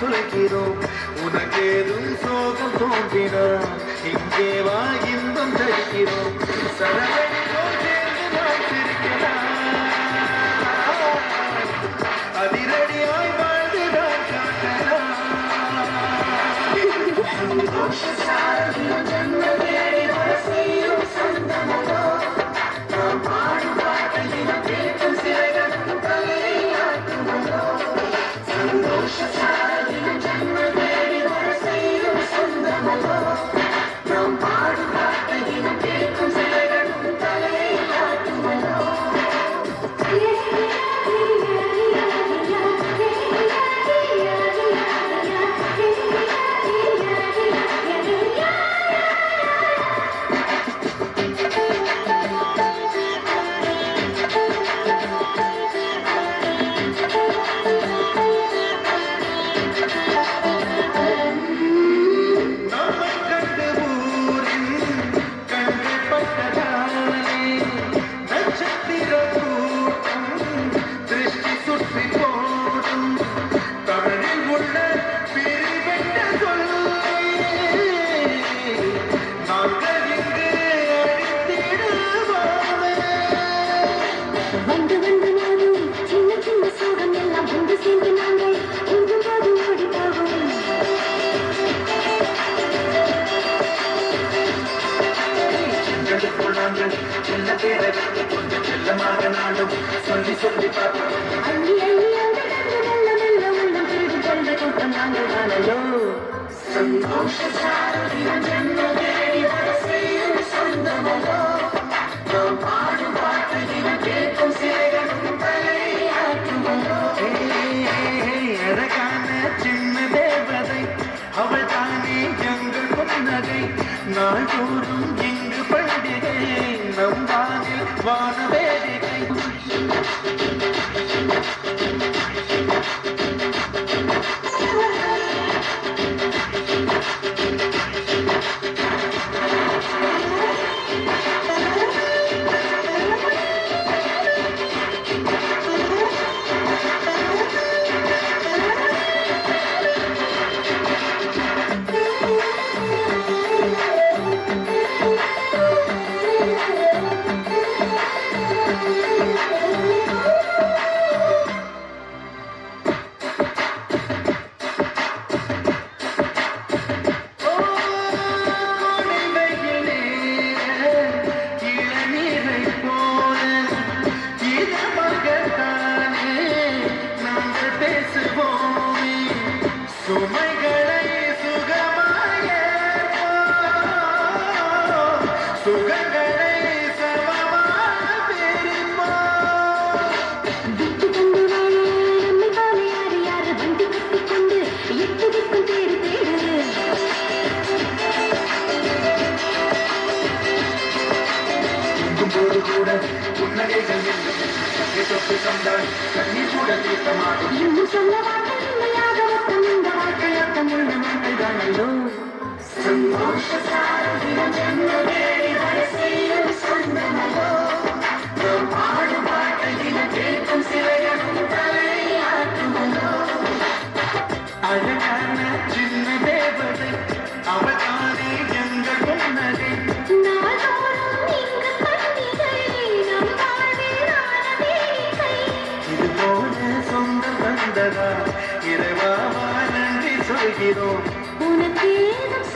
சொல்கிறோம். உனக்கேதும் சோகம் தோன்றினார் இங்கே வா இன்பம் தருகிறோம். சரவணியோடு சேர்ந்து நாம் சிரிக்கலாம். அதிரடியாய் வாழ்ந்துதான் காட்டலாம். கொஞ்சம் செல்லமாக நாடும் சொல்லி சொல்லி பார்ப்போம். அழகான சின்ன தேவதை அவள் தானே எங்கள் புன்னகை. நாள்தோறும் இங்கு பண்டிகை நம் வானில் வான வேடிக்கை. சுமைகளை சுகமாய சுகங்களை சமமாக பிரிப்போம். விட்டு கொண்டு நம்மை பாவை யாரு யாரு வண்டி கட்டி கொண்டு எட்டு திக்கும் தேடு தேடு. போது கூட புன்னகைகள் தொட்டு கண்டால் கண்ணீர் கூட தீர்க்கமாகும். இன்னும் சொல்ல வார்த்தை இல்லையாக மொத்தம் இந்த வாழ்க்கையொத்தம் உள்ள மக்கள் தானல்லோ. சந்தோஷ சாரதினம் ஜென்ம வேடி வரிசையில் சொந்தமல்லோ. நாம் பாடும் பாட்டை தினம் கேட்கும் சிலையனும் தலையாட்டுமல்லோ. அழகான சின்ன தேவதை அவள் தானே எங்கள் புன்னகை. நாள்தோறும் இங்கு பண்டிகை நம் வாழ்விலான வேடிக்கை. இது போல சொந்தம் வந்ததா இறைவா நன்றி சொல்கிறோம். உனக்கேதும்